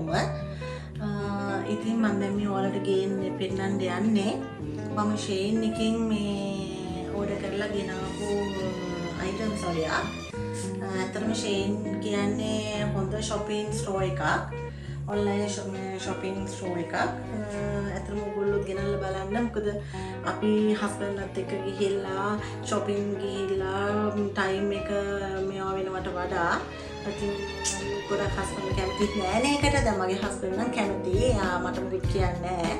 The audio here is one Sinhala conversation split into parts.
අනුව ඉතින් මම දැන් මේ ඔයාලට ගේන්නේ පෙන්නන්න යන්නේ මම ෂේන් එකෙන් මේ ඕඩර් කරලා ගෙනාවු අයිටම්ස් වලින්. ඇත්තටම ෂේන් කියන්නේ හොඳ shopping store එකක්. online shopping store එකක්. ඇත්තටම ඔයගොල්ලෝ ගෙනල්ලා බලන්න. මොකද අපි හස්බන්ඩ්ලත් එක්ක ගිහිල්ලා shopping ගිහිල්ලා time එක මේවා වෙනවට වඩා ඉතින් ගොඩක් හස්බන්ඩ් කැමතිත් නෑ නේකට. දැන් මගේ හස්බන්ඩ් නම් කැමතියි. මට මොකද කියන්නේ නෑ.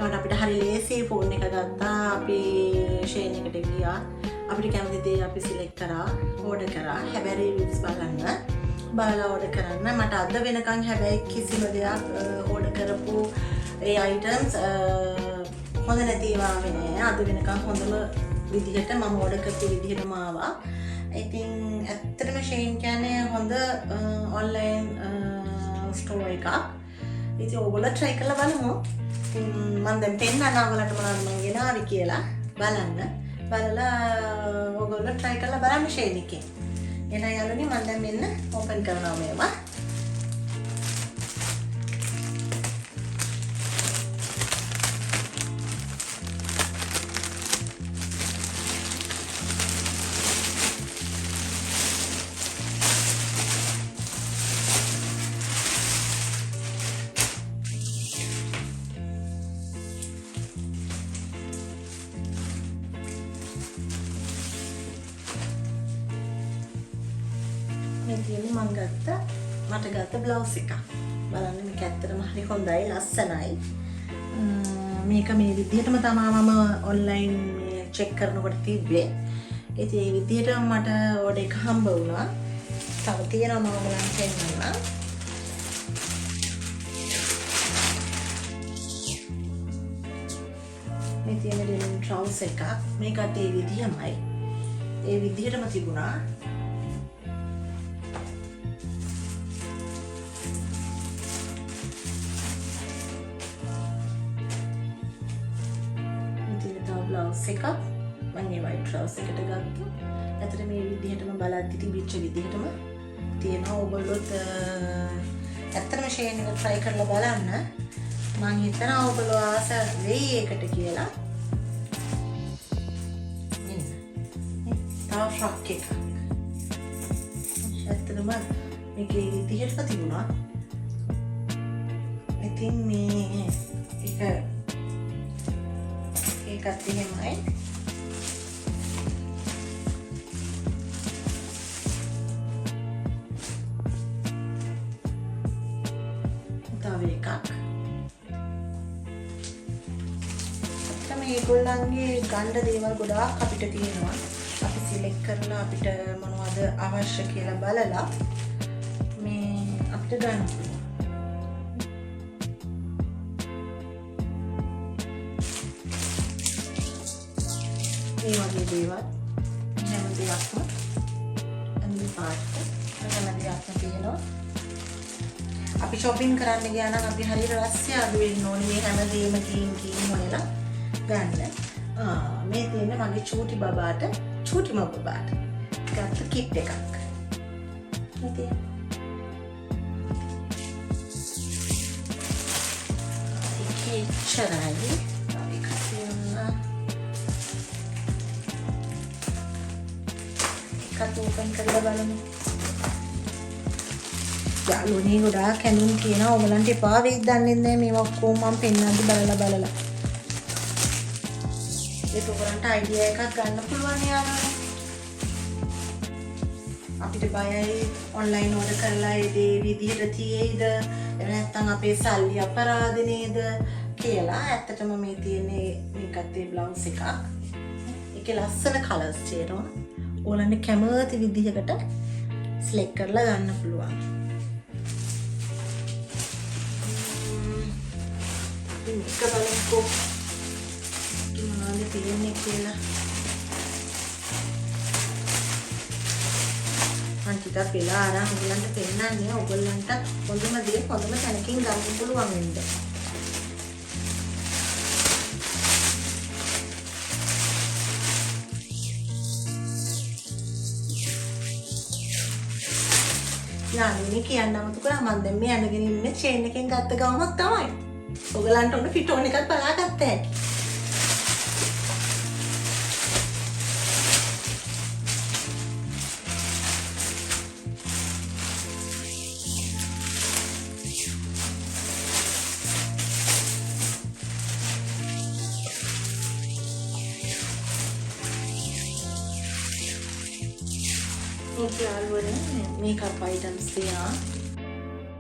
ඒකට අපිට හරි ලේසි ෆෝන් එක ගත්තා. අපි ෂේන් එකට ගියා. අපිට කැමති දේ අපි සිලෙක්ට් කරා, ඕඩර් කරා. හැබැයි රිවිව්ස් බලලා ඕඩර් කරන්න. මට අද වෙනකන් හැබැයි කිසිම දෙයක් ඕඩර් කරපු ඒ අයිටම්ස් හොඳ නැති ඒවා ආවේ නෑ. අද වෙනකන් හොඳම විදිහට මම ඕඩර් කරපු විදිහටම ආවා. ඉතින් ඇත්තටම ෂේන් කියන්නේ හොඳ ඔන්ලයින් ස්ටෝර් එකක්. ඉතින් ඔයගොල්ලෝ try කරලා බලමු. මම දැන් පෙන්නන්න ඔයගොල්ලන්ට මොනවද මම ගෙනාවේ කියලා බලන්න. බලලා ඔයගොල්ලෝ try කරලා බලන්න ෂේන් එකේ. එහෙනම් යාළුවනේ මම දැන් මෙන්න ඕපන් කරනවා මේවා. මට ගත්ත බ්ලවුස් එකක්. බලන්න මේක ඇත්තටම හරි හොඳයි, ලස්සනයි. මේක මේ විදිහටම තමයි මම ඔන්ලයින් චෙක් කරනකොට තිබ්බේ. ඉතින් මේ විදිහටම මට ඕඩර් එක හම්බ වුණා. තව තියෙනවා මම ඔයාලට පෙන්නන්න. මේ තියෙන ඩෙනිම් ට්‍රවුස් එකක්. මේකත් ඒ විදිහමයි. ඒ විදිහටම තිබුණා. බ්ලවුස් එකක් මම මේ වයිට් ට්‍රවුස් එකට ගත්තා. ඇත්තට මේ විදිහටම බලද්දි තිබිච්ච විදිහටම තියෙනවා. ඔයගොල්ලොත් ඇත්තටම ෂේන් එක try කරලා බලන්න. මම හිතනවා ඔයගොල්ලෝ ආස වෙයි ඒකට කියලා. තව ෆ්‍රොක් එකක්. ඇත්තටම මේකේ විදිහටම තිබුණා. ඉතින් මේ ඒකත් එහෙමයි. තව එකක්. මේගොල්ලන්ගේ ගන්න දේවල් ගොඩාක් අපිට තියෙනවා. අපි සිලෙක්ට් කරලා අපිට මොනවද අවශ්‍ය කියලා බලලා මේ අපිට ගන්න පුළුවන්. මේ වගේ දේවල් හැම දෙයක්ම අනිත් පාට හැම දෙයක්ම තියෙනවා. අපි shopping කරන්න ගියා නම් අපි හරියට රැස්සිය අඩු වෙන්න ඕනේ මේ හැම දෙයක්ම කීම් හොයලා ගන්න. මේ තියෙන මගේ චූටි බබාට චූටිම බබාට ගත්ත කිට් එකක්. ඉතින් ඒකේ චරයි ඕපන් කරලා බලමු. යාළුවනේ ගොඩාක් කැඳුම් කියනවා. ඔයගලන්ට එපා වෙයිද දන්නේ නැහැ. මේවා ඔක්කොම මම පෙන්නන්න බලලා. ඒක ඔයගලන්ට අයිඩියා එකක් ගන්න පුළුවන් යාළුවනේ. අපිට බයයි ඔන්ලයින් ඕඩර් කරලා ඒ දේ විදිහට තියෙයිද? එහෙම නැත්නම් අපේ සල්ලි අපරාධ නේද කියලා. ඇත්තටම මේ තියෙන්නේ මේකත් ඒ බ්ලවුස් එකක්. ඒකේ ලස්සන කලර්ස් තියෙනවා. ඕලන්න කැමති විදිහකට සිලෙක්ට් කරලා ගන්න පුළුවන්. මේක බලන්නකෝ මොනවද තියෙන්නේ කියලා. මම ටිකක් වෙලා අරන් ඔයගලන්ට පෙන්නන්නේ. ඔයගලන්ට හොඳම දේ හොඳම තැනකින් ගන්න පුළුවන් වෙන්න. යාළුවනේ කියන්න අමතක කරා මම දැන් මේ අඳගෙන ඉන්නේ චේන් එකෙන් ගත්ත ගමනක් තමයි. ඔයගලන්ට ඔන්න ෆිටෝන් එකක් බලාගත්ත හැකි. මේකප් අයිටම්ස් තියා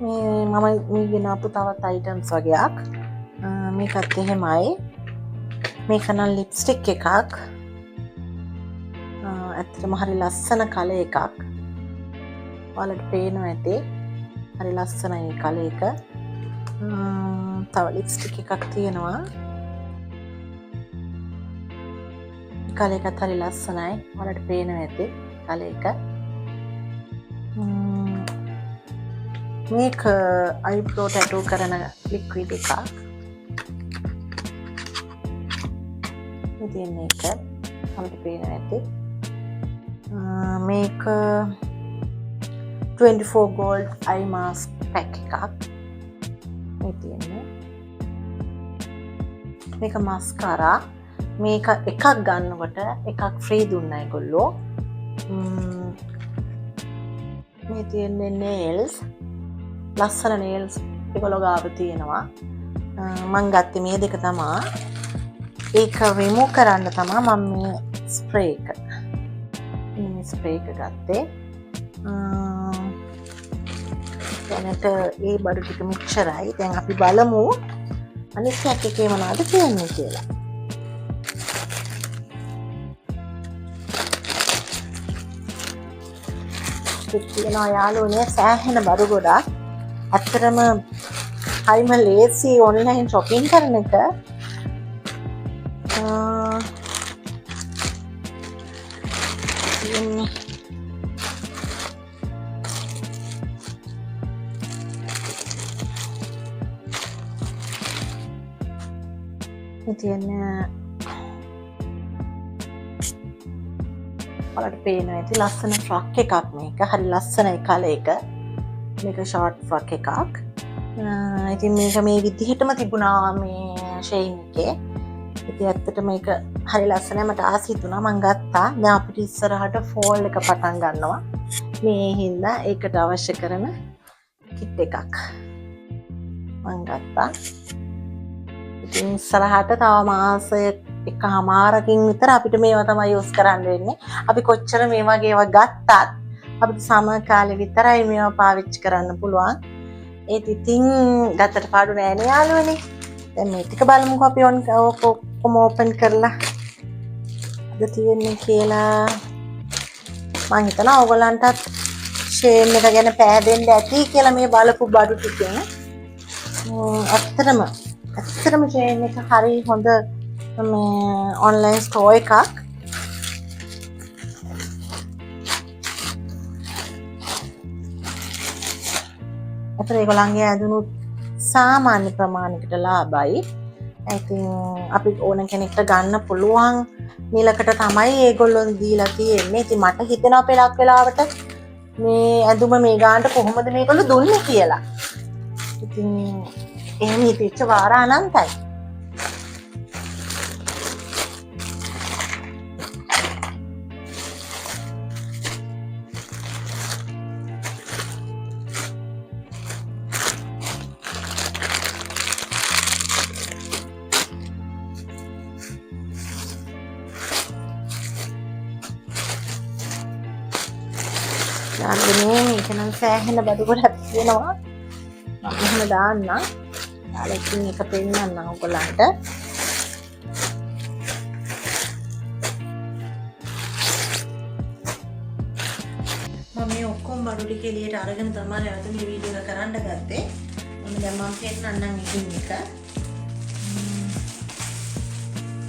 මම මේ ගෙනාපු තවත් අයිටම්ස් වගේක් මේකත් එහෙමයි මේක නම් ලිප්ස්ටික් එකක් ඇත්තටම හරි ලස්සන කලර් එකක් ඔයාලට පේනවා ඇති හරි ලස්සනයි කලර් එක තව ලිප්ස්ටික් එකක් තියෙනවා කලර් එකත් හරි ලස්සනයි ඔයාලට පේනවා ඇති කලර් එක මේක අයිබ්‍රෝ ටැටූ කරන ලික්විඩ් එකක් ඉතින් මේක අපිට පේනවා ඇති මේක 24 gold eye mask pack එකක් මේ තියෙන්නේ මේක mascara මේක එකක් ගන්නකොට එකක් ෆ්‍රී දුන්නා ඒගොල්ලෝ මේ තියෙන්නේ nails ලස්සන nails ඒගොල්ලෝ ගාව තියෙනවා මම ගත්තේ මේ දෙක තමයි ඒක රිමූව් කරන්න තමයි මම මේ ස්ප්‍රේ එක ගත්තේ දැනට ඒ බඩු ටික මෙච්චරයි දැන් අපි බලමු අනිත් පැක් එකේ මොනවද තියෙන්නේ කියලා තියෙනවා යාළුවනේ සෑහෙන බඩු ගොඩක් ඇත්තටම හරිම ලේසි ඔන්ලයින් shopping කරන එක තියෙන්නේ ඔයාලට පේනවා ඇති ලස්සන ෆ්‍රොක් එකක් මේක හරි ලස්සනයි කලර් එක මේක ෂෝට් ෆ්‍රොක් එකක් ඉතින් මේක මේ විදිහටම තිබුණා මේ ෂෙයින් එකේ ඉතින් ඇත්තට මේක හරි ලස්සනයි මට ආස හිතුණා මම ගත්තා දැන් අපිට ඉස්සරහට ෆෝල් එක පටන් ගන්නවා මේ හින්දා ඒකට අවශ්‍ය කරන කිට් එකක් මම ගත්තා ඉතින් ඉස්සරහට තව මාසයක් එකමාරකින් විතර අපිට මේවා තමයි යූස් කරන්න වෙන්නේ. අපි කොච්චර මේ වගේ ඒවා ගත්තත් අපිට සම කාලේ විතරයි මේවා පාවිච්චි කරන්න පුළුවන්. ඒත් ඉතින් ගත්තට පාඩු නෑ නේ යාළුවනේ. දැන් මේ ටික බලමුකෝ අපි ඔක්කොම ඕපන් කරලා. අද තියෙන්නේ කියලා මම හිතනවා ඔයගලන්ටත් ෂේන් එක ගැන පැහැදෙන්න ඇති කියලා මේ බලපු බඩු ටිකෙන්. ඇත්තටම ෂේන් එක හරි හොඳ මේ ඔන්ලයින් ස්ටෝර් එකක් අපේ ඒගොල්ලන්ගේ ඇඳුනුත් සාමාන්‍ය ප්‍රමාණයකට ලාභයි. ඉතින් අපි ඕන කෙනෙක්ට ගන්න පුළුවන් මිලකට තමයි ඒගොල්ලෝ දීලා තියෙන්නේ. ඉතින් මට හිතෙනවා පෙරක් වෙලාවට මේ ඇඳුම මේ ගානට කොහොමද මේගොල්ලෝ දුන්නේ කියලා. ඉතින් එහෙම හිතෙච්ච වාර අනන්තයි. යාළුවනේ මේක නම් සෑහෙන බඩු ගොඩක් තියෙනවා මම එහෙම දාන්න යාළුවා ඉතින් එක පෙන්නන්න ඔයගොල්ලන්ට මම මේ ඔක්කොම බඩු ටික එළියට අරගෙන තමයි නැවත මේ වීඩියෝ එක කරන්න ගත්තේ මම දැන් මම පෙන්නන්නම් ඉතින් එක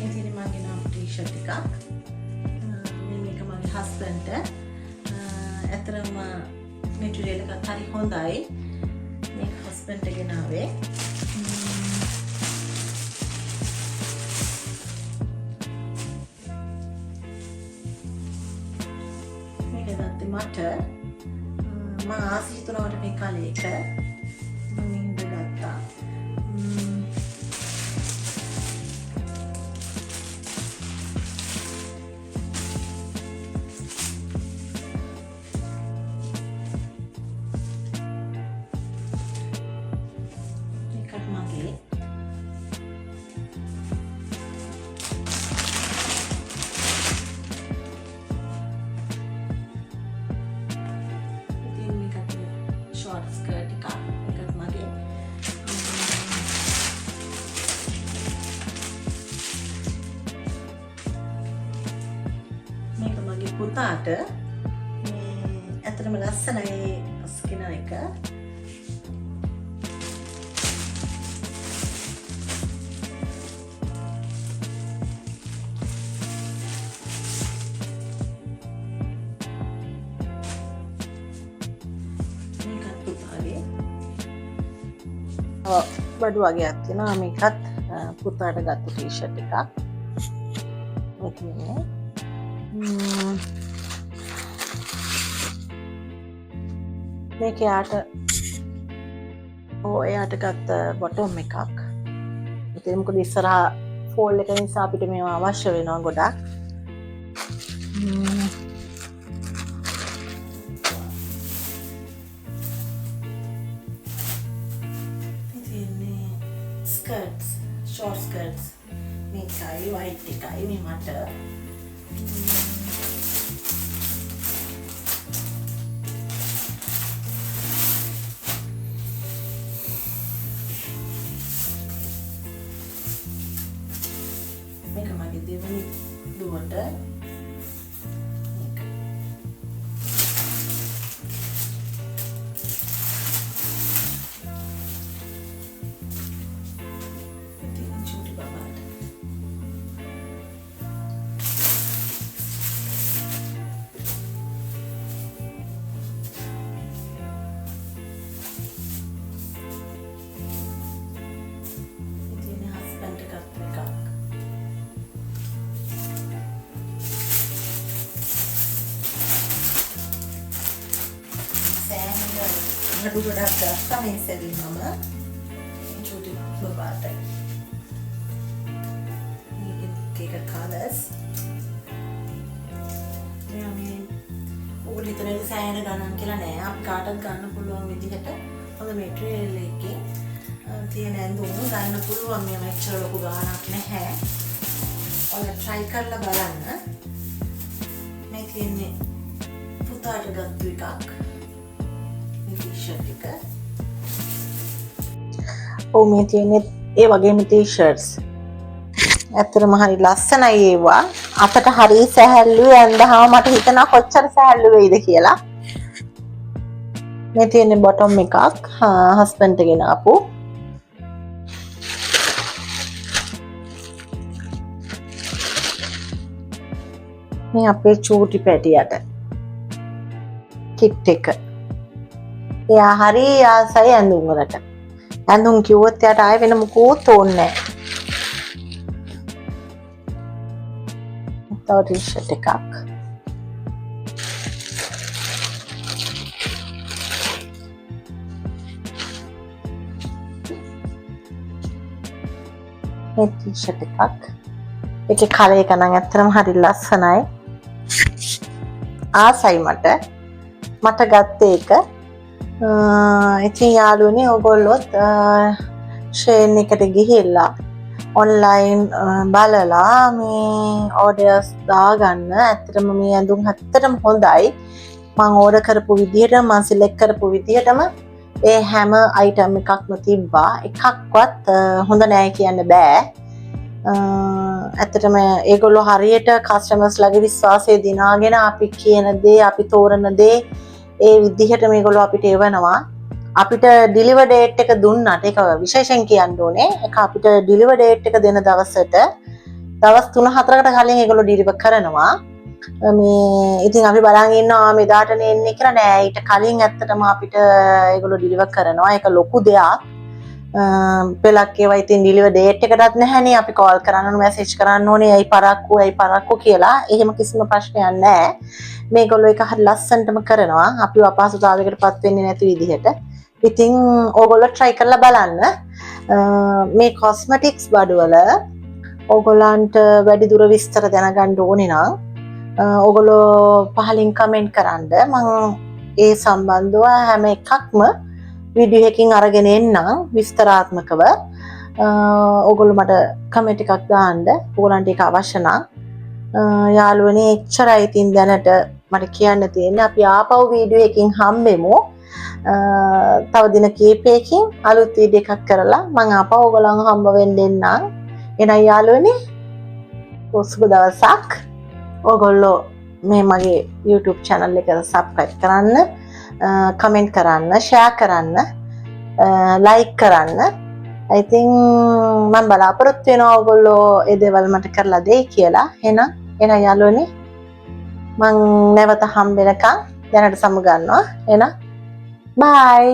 ඉතින් මම ගෙනාව ටී-ෂර්ට් එකක් මේක මගේ හස්බන්ඩ්ට ඇතරම මෙටීරියල් එකත් හරි හොඳයි මේක හස්බන්ඩ්ට ගෙනාවේ මේක ගත්තේ මට මම ආසි හිතුනවට මේ කලේක මම හින්ද ගත්තා. මේකත් මගේ short skirt එකක් මගේ මේක මගේ පුතාට ඇත්තටම ලස්සනයි ස්කින එක බඩු වගේක් තියෙනවා මේකත් පුතාට ගත්ත ටී-ෂර්ට් එකක් ඔතනේ මේක එයාට ගත්ත බොටම් එකක් ඉතින් මොකද ඉස්සරහා ෆෝල් එක නිසා අපිට මේවා අවශ්‍ය වෙනවා ගොඩක් skirts, short skirts මේකයි white එකයි මේ මට මේක මගේ දෙවෙනි දුවට අඩු ගොඩක් ගත්තා මේ සැරින් මම චූටි බබාට මේක කලර්ස් මේ ඕගොල්ලෝ හිතන්නේ සෑහෙන ගණන් කියලා නෑ අපි කාටත් ගන්න පුළුවන් විදිහට හොඳ මැටීරියල් එකකින් තියෙන ඇඳුම් ගන්න පුළුවන් මේ මෙච්චර ලොකු ගාණක් නැහැ ඔයාලා try කරලා බලන්න මේ තියෙන්නේ පුතාට ගත්ත එකක් टी-शर्ट එක. මේ තියෙන්නේ ඒ වගේම टी-शर्ट्स. ඇත්තටම හරි ලස්සනයි ඒවා. අපට හරි සැහැල්ලුයි ඇඳහම මට හිතෙනවා කොච්චර සැහැල්ලු වෙයිද කියලා. මේ තියෙන්නේ බොටම් එකක්. හස්බන්ඩ් ගෙන ආපු. මේ අපේ චූටි පැටියට. කිට් එක. එයා හරි ආසයි ඇඳුම් වලට. ඇඳුම් කිව්වොත් එයාට ආයෙ වෙන මොකුත් ඕනේ නැහැ. තව ටී-ෂර්ට් එකක්. මේ ටී-ෂර්ට් එකක්. ඒකේ කලර් එක නම් ඇත්තටම හරි ලස්සනයි. ආසයි මට ගත්තේ ඒක. ඉතින් යාළුවනේ ඔයගොල්ලොත් ෂේන් එකට ගිහිල්ලා ඔන්ලයින් බලලා මේ ඕඩර්ස් දාගන්න. ඇත්තටම මේ ඇඳුම් ඇත්තටම හොඳයි. මම ඕඩර් කරපු විදිහට මම සිලෙක්ට් කරපු විදිහටම ඒ හැම අයිටම් එකක්ම තිබ්බා. එකක්වත් හොඳ නෑ කියන්න බෑ. ඇත්තටම ඒගොල්ලෝ හරියට කස්ටමර්ස්ලාගේ විශ්වාසය දිනාගෙන අපි කියන දේ අපි තෝරන දේ ඒ විදිහට මේගොල්ලෝ අපිට එවනවා. අපිට ඩිලිවර් ඩේට් එක දුන්නාට ඒක විශේෂයෙන් කියන්න ඕනේ. ඒක අපිට ඩිලිවර් ඩේට් එක දෙන දවසට දවස් 3-4කට කලින් ඒගොල්ලෝ ඩිලිවර් කරනවා. මේ ඉතින් අපි බලන් ඉන්නවා මෙදාටනේ එන්නේ කියලා නෑ. ඊට කලින් ඇත්තටම අපිට ඒගොල්ලෝ ඩිලිවර් කරනවා. ඒක ලොකු දෙයක්. පෙලක් ඒවා ඉතින් ඩිලිවර් ඩේට් එකටත් නැහැනේ අපි කෝල් කරන්න ඕනේ මැසේජ් කරන්න ඕනේ ඇයි පරක්කු කියලා එහෙම කිසිම ප්‍රශ්නයක් නැහැ මේගොල්ලෝ ඒක හරි ලස්සනටම කරනවා අපිව අපහසුතාවයකටපත් වෙන්නේ නැති විදිහට ඉතින් ඕගොල්ලෝ try කරලා බලන්න මේ කොස්මටික්ස් බඩුවල ඕගොල්ලන්ට වැඩි දුර විස්තර දැනගන්න ඕනේ නම් ඕගොල්ලෝ පහලින් කමෙන්ට් කරන්න මම ඒ සම්බන්ධව හැම එකක්ම වීඩියෝ එකකින් අරගෙන එන්නම් විස්තරාත්මකව ඕගොල්ලෝ මට කමෙන්ට් එකක් දාන්න ඕගොල්ලන්ට ඒක අවශ්‍ය නම් යාළුවනේ එච්චරයි ඉතින් දැනට මට කියන්න තියෙන්නේ අපි ආපහු වීඩියෝ එකකින් හම්බෙමු තව දින කීපයකින් අලුත් වීඩියෝ එකක් කරලා මම ආපහු ඕගොල්ලන් හම්බ වෙන්න එන්නම් එහෙනම් යාළුවනේ සුබ දවසක් ඕගොල්ලෝ මේ මගේ YouTube channel එක subscribe කරන්න කමෙන්ට් කරන්න ෂෙයා කරන්න ලයික් කරන්න I think මම බලාපොරොත්තු වෙනවා ඕගොල්ලෝ ඒ දේවල් මට කරලා දෙයි කියලා එහෙනම් යාළුවනේ මම නැවත හම්බ වෙනකන් දැනට සමු ගන්නවා එහෙනම් bye